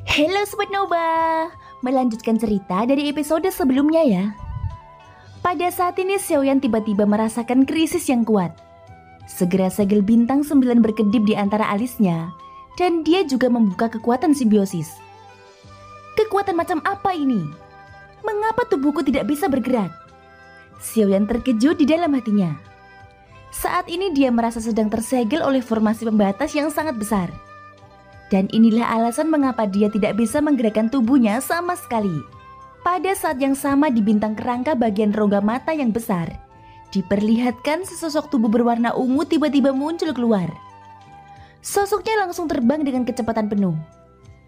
Halo Sobat Nova, melanjutkan cerita dari episode sebelumnya ya. Pada saat ini Xiaoyan tiba-tiba merasakan krisis yang kuat. Segera segel bintang 9 berkedip di antara alisnya, dan dia juga membuka kekuatan simbiosis. Kekuatan macam apa ini? Mengapa tubuhku tidak bisa bergerak? Xiaoyan terkejut di dalam hatinya. Saat ini dia merasa sedang tersegel oleh formasi pembatas yang sangat besar. Dan inilah alasan mengapa dia tidak bisa menggerakkan tubuhnya sama sekali. Pada saat yang sama di bintang kerangka bagian rongga mata yang besar, diperlihatkan sesosok tubuh berwarna ungu tiba-tiba muncul keluar. Sosoknya langsung terbang dengan kecepatan penuh.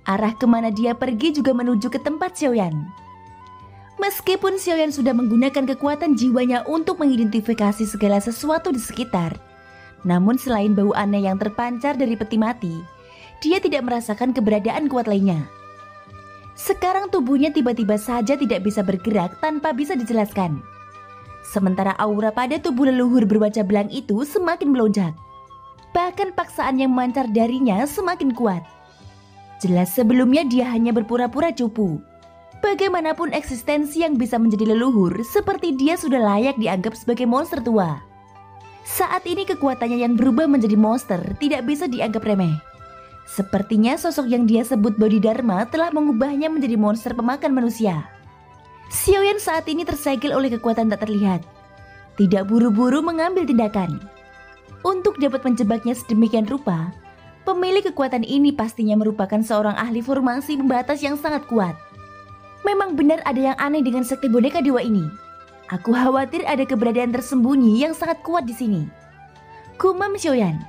Arah kemana dia pergi juga menuju ke tempat Xiaoyan. Meskipun Xiaoyan sudah menggunakan kekuatan jiwanya untuk mengidentifikasi segala sesuatu di sekitar, namun selain bau aneh yang terpancar dari peti mati, dia tidak merasakan keberadaan kuat lainnya. Sekarang tubuhnya tiba-tiba saja tidak bisa bergerak tanpa bisa dijelaskan. Sementara aura pada tubuh leluhur berwajah belang itu semakin melonjak. Bahkan paksaan yang memancar darinya semakin kuat. Jelas sebelumnya dia hanya berpura-pura cupu. Bagaimanapun eksistensi yang bisa menjadi leluhur, seperti dia sudah layak dianggap sebagai monster tua. Saat ini kekuatannya yang berubah menjadi monster tidak bisa dianggap remeh. Sepertinya sosok yang dia sebut Bodhidharma telah mengubahnya menjadi monster pemakan manusia. Xiaoyan saat ini tersegel oleh kekuatan tak terlihat. Tidak buru-buru mengambil tindakan. Untuk dapat menjebaknya sedemikian rupa, pemilik kekuatan ini pastinya merupakan seorang ahli formasi pembatas yang sangat kuat. Memang benar ada yang aneh dengan sekte boneka dewa ini. Aku khawatir ada keberadaan tersembunyi yang sangat kuat di sini. Gumam Xiaoyan.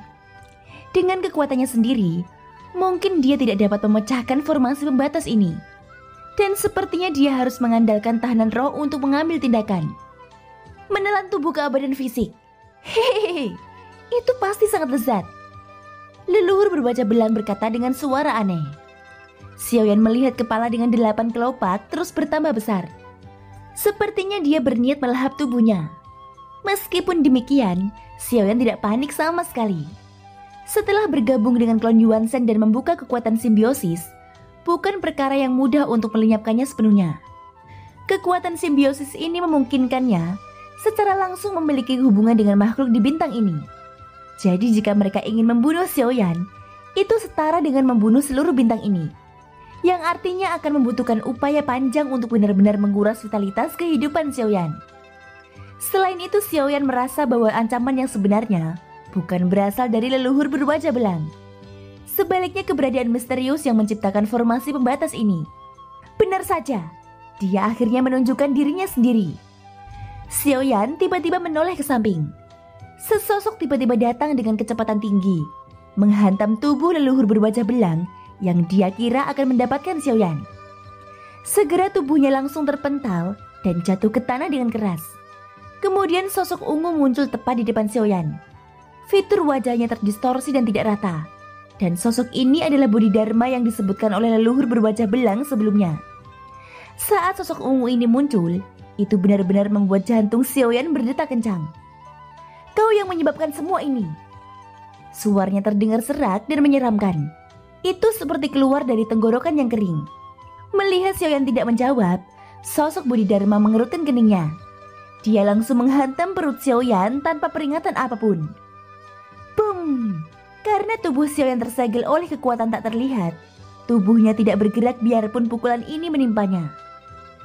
Dengan kekuatannya sendiri, mungkin dia tidak dapat memecahkan formasi pembatas ini. Dan sepertinya dia harus mengandalkan tahanan roh untuk mengambil tindakan. Menelan tubuh keabadian fisik. Hehehe, itu pasti sangat lezat. Leluhur berwajah belang berkata dengan suara aneh. Xiaoyan melihat kepala dengan 8 kelopak terus bertambah besar. Sepertinya dia berniat melahap tubuhnya. Meskipun demikian, Xiaoyan tidak panik sama sekali. Setelah bergabung dengan klon Yuanzhen dan membuka kekuatan simbiosis, bukan perkara yang mudah untuk melenyapkannya sepenuhnya. Kekuatan simbiosis ini memungkinkannya secara langsung memiliki hubungan dengan makhluk di bintang ini. Jadi jika mereka ingin membunuh Xiaoyan, itu setara dengan membunuh seluruh bintang ini. Yang artinya akan membutuhkan upaya panjang untuk benar-benar menguras vitalitas kehidupan Xiaoyan. Selain itu, Xiaoyan merasa bahwa ancaman yang sebenarnya bukan berasal dari leluhur berwajah belang. Sebaliknya keberadaan misterius yang menciptakan formasi pembatas ini. Benar saja, dia akhirnya menunjukkan dirinya sendiri. Xiaoyan tiba-tiba menoleh ke samping. Sesosok tiba-tiba datang dengan kecepatan tinggi, menghantam tubuh leluhur berwajah belang yang dia kira akan mendapatkan Xiaoyan. Segera tubuhnya langsung terpental dan jatuh ke tanah dengan keras. Kemudian sosok ungu muncul tepat di depan Xiaoyan. Fitur wajahnya terdistorsi dan tidak rata. Dan sosok ini adalah Bodhidharma yang disebutkan oleh leluhur berwajah belang sebelumnya. Saat sosok ungu ini muncul, itu benar-benar membuat jantung Xiaoyan berdetak kencang. Kau yang menyebabkan semua ini. Suaranya terdengar serak dan menyeramkan. Itu seperti keluar dari tenggorokan yang kering. Melihat Xiaoyan tidak menjawab, sosok Bodhidharma mengerutkan keningnya. Dia langsung menghantam perut Xiaoyan tanpa peringatan apapun. Boom! Karena tubuh Xiaoyan tersegel oleh kekuatan tak terlihat, tubuhnya tidak bergerak biarpun pukulan ini menimpanya.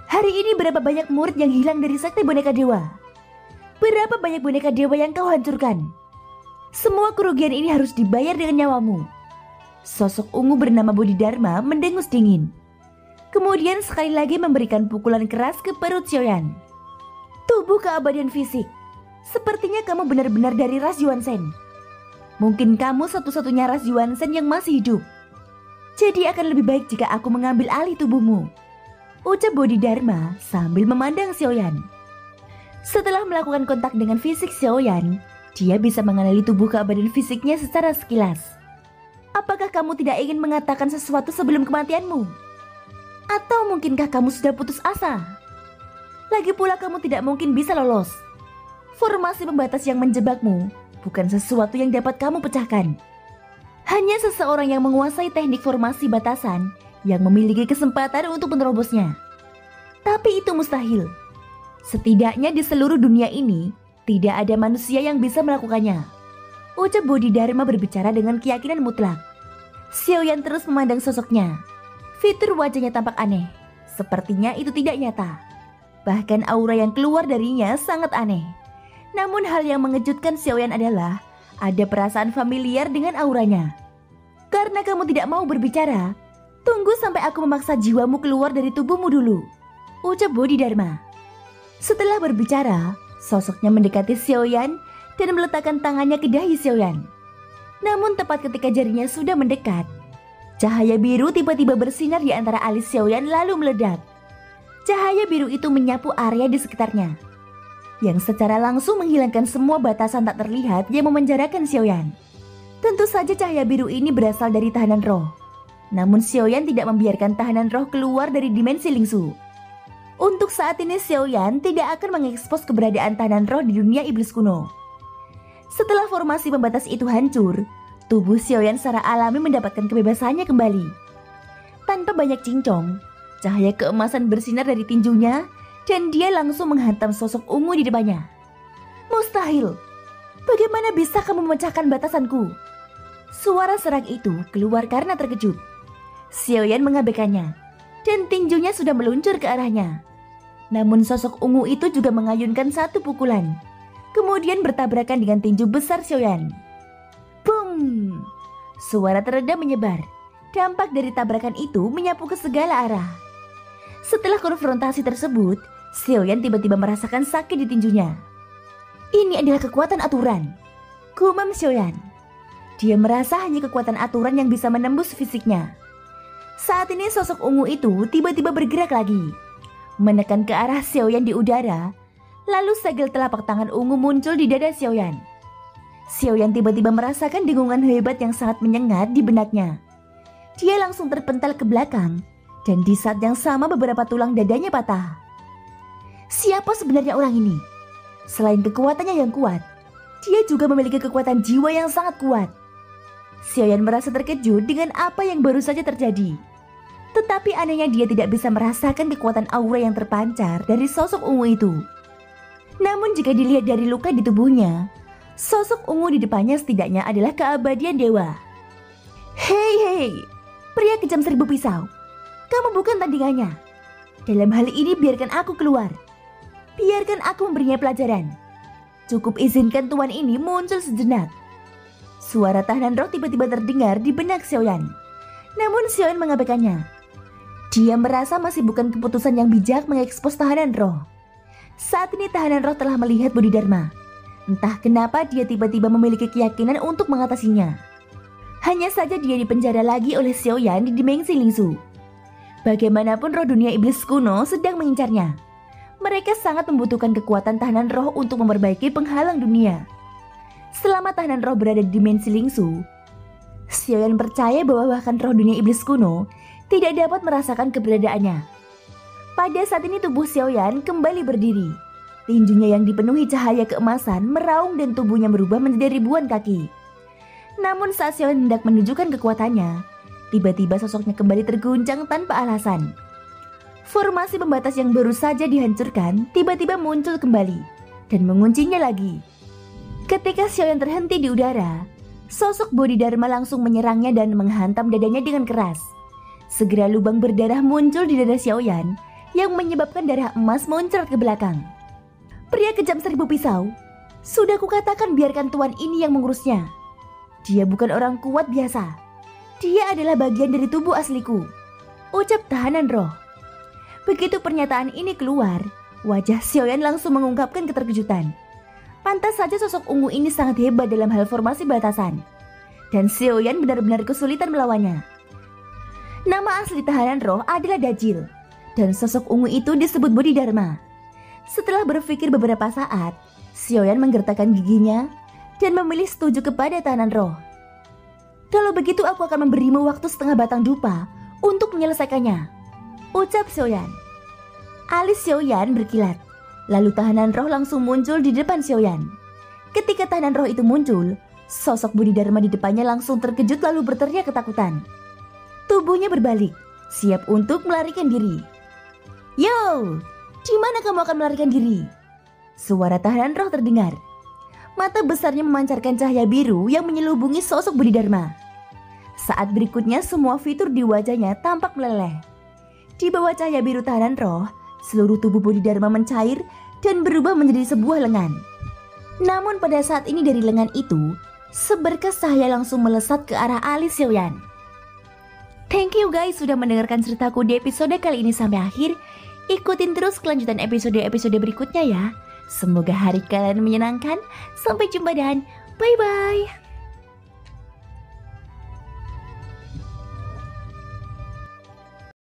Hari ini berapa banyak murid yang hilang dari sekte boneka dewa? Berapa banyak boneka dewa yang kau hancurkan? Semua kerugian ini harus dibayar dengan nyawamu. Sosok ungu bernama Bodhidharma mendengus dingin. Kemudian sekali lagi memberikan pukulan keras ke perut Xiaoyan. Tubuh keabadian fisik. Sepertinya kamu benar-benar dari ras Yuanzhen. Mungkin kamu satu-satunya ras Yuanzhen yang masih hidup. Jadi akan lebih baik jika aku mengambil alih tubuhmu, ucap Bodhidharma sambil memandang Xiaoyan. Setelah melakukan kontak dengan fisik Xiaoyan, dia bisa mengenali tubuh keabadian fisiknya secara sekilas. Apakah kamu tidak ingin mengatakan sesuatu sebelum kematianmu? Atau mungkinkah kamu sudah putus asa? Lagi pula kamu tidak mungkin bisa lolos. Formasi pembatas yang menjebakmu bukan sesuatu yang dapat kamu pecahkan. Hanya seseorang yang menguasai teknik formasi batasan yang memiliki kesempatan untuk menerobosnya. Tapi itu mustahil. Setidaknya di seluruh dunia ini, tidak ada manusia yang bisa melakukannya. Ucap Bodhidharma berbicara dengan keyakinan mutlak. Xiaoyan terus memandang sosoknya. Fitur wajahnya tampak aneh. Sepertinya itu tidak nyata. Bahkan aura yang keluar darinya sangat aneh. Namun hal yang mengejutkan Xiaoyan adalah ada perasaan familiar dengan auranya. Karena kamu tidak mau berbicara, tunggu sampai aku memaksa jiwamu keluar dari tubuhmu dulu, ucap Bodhidharma. Setelah berbicara, sosoknya mendekati Xiaoyan dan meletakkan tangannya ke dahi Xiaoyan. Namun tepat ketika jarinya sudah mendekat, cahaya biru tiba-tiba bersinar di antara alis Xiaoyan lalu meledak. Cahaya biru itu menyapu area di sekitarnya, yang secara langsung menghilangkan semua batasan tak terlihat yang memenjarakan Xiaoyan. Tentu saja cahaya biru ini berasal dari tahanan roh. Namun Xiaoyan tidak membiarkan tahanan roh keluar dari dimensi Lingsu. Untuk saat ini Xiaoyan tidak akan mengekspos keberadaan tahanan roh di dunia iblis kuno. Setelah formasi pembatas itu hancur, tubuh Xiaoyan secara alami mendapatkan kebebasannya kembali. Tanpa banyak cincong, cahaya keemasan bersinar dari tinjunya dan dia langsung menghantam sosok ungu di depannya. Mustahil! Bagaimana bisa kamu memecahkan batasanku? Suara serak itu keluar karena terkejut. Xiaoyan mengabaikannya dan tinjunya sudah meluncur ke arahnya. Namun sosok ungu itu juga mengayunkan satu pukulan, kemudian bertabrakan dengan tinju besar Xiaoyan. Boom! Suara teredam menyebar. Dampak dari tabrakan itu menyapu ke segala arah. Setelah konfrontasi tersebut, Xiaoyan tiba-tiba merasakan sakit di tinjunya. Ini adalah kekuatan aturan, gumam Xiaoyan. Dia merasa hanya kekuatan aturan yang bisa menembus fisiknya. Saat ini sosok ungu itu tiba-tiba bergerak lagi, menekan ke arah Xiaoyan di udara. Lalu segel telapak tangan ungu muncul di dada Xiaoyan. Xiaoyan tiba-tiba merasakan dengungan hebat yang sangat menyengat di benaknya. Dia langsung terpental ke belakang, dan di saat yang sama beberapa tulang dadanya patah. Siapa sebenarnya orang ini? Selain kekuatannya yang kuat, dia juga memiliki kekuatan jiwa yang sangat kuat. Xiaoyan merasa terkejut dengan apa yang baru saja terjadi. Tetapi anehnya dia tidak bisa merasakan kekuatan aura yang terpancar dari sosok ungu itu. Namun jika dilihat dari luka di tubuhnya, sosok ungu di depannya setidaknya adalah keabadian dewa. Hei, pria kejam 1000 pisau. Kamu bukan tandingannya. Dalam hal ini biarkan aku keluar. Biarkan aku memberinya pelajaran. Cukup izinkan tuan ini muncul sejenak. Suara tahanan roh tiba-tiba terdengar di benak Xiaoyan. Namun Xiaoyan mengabaikannya. Dia merasa masih bukan keputusan yang bijak mengekspos tahanan roh. Saat ini tahanan roh telah melihat Bodhidharma. Entah kenapa dia tiba-tiba memiliki keyakinan untuk mengatasinya. Hanya saja dia dipenjara lagi oleh Xiaoyan di dimensi Lingsu. Bagaimanapun roh dunia iblis kuno sedang mengincarnya. Mereka sangat membutuhkan kekuatan tahanan roh untuk memperbaiki penghalang dunia. Selama tahanan roh berada di dimensi Lingsu, Xiaoyan percaya bahwa bahkan roh dunia iblis kuno tidak dapat merasakan keberadaannya. Pada saat ini tubuh Xiaoyan kembali berdiri. Tinjunya yang dipenuhi cahaya keemasan meraung dan tubuhnya berubah menjadi ribuan kaki. Namun saat Xiaoyan hendak menunjukkan kekuatannya, tiba-tiba sosoknya kembali terguncang tanpa alasan. Formasi pembatas yang baru saja dihancurkan tiba-tiba muncul kembali dan menguncinya lagi. Ketika Xiaoyan terhenti di udara, sosok Bodhidharma langsung menyerangnya dan menghantam dadanya dengan keras. Segera lubang berdarah muncul di dada Xiaoyan yang menyebabkan darah emas muncrat ke belakang. Pria kejam 1000 pisau, sudah kukatakan biarkan tuan ini yang mengurusnya. Dia bukan orang kuat biasa. Dia adalah bagian dari tubuh asliku, ucap tahanan roh. Begitu pernyataan ini keluar, wajah Xiaoyan langsung mengungkapkan keterkejutan. Pantas saja sosok ungu ini sangat hebat dalam hal formasi batasan. Dan Xiaoyan benar-benar kesulitan melawannya. Nama asli tahanan roh adalah Dajil. Dan sosok ungu itu disebut Bodhidharma. Setelah berpikir beberapa saat, Xiaoyan menggertakkan giginya dan memilih setuju kepada tahanan roh. Kalau begitu aku akan memberimu waktu setengah batang dupa untuk menyelesaikannya, ucap Xiaoyan. Alis Xiaoyan berkilat, lalu tahanan roh langsung muncul di depan Xiaoyan. Ketika tahanan roh itu muncul, sosok Bodhidharma di depannya langsung terkejut lalu berteriak ketakutan. Tubuhnya berbalik, siap untuk melarikan diri. Yo, di mana kamu akan melarikan diri? Suara tahanan roh terdengar. Mata besarnya memancarkan cahaya biru yang menyelubungi sosok Budi Dharma. Saat berikutnya semua fitur di wajahnya tampak meleleh. Di bawah cahaya biru tahanan roh, seluruh tubuh Budi Dharma mencair dan berubah menjadi sebuah lengan. Namun pada saat ini dari lengan itu, seberkas cahaya langsung melesat ke arah alis Xiaoyan. Thank you guys sudah mendengarkan ceritaku di episode kali ini sampai akhir. Ikutin terus kelanjutan episode-episode berikutnya ya. Semoga hari kalian menyenangkan. Sampai jumpa dan bye-bye.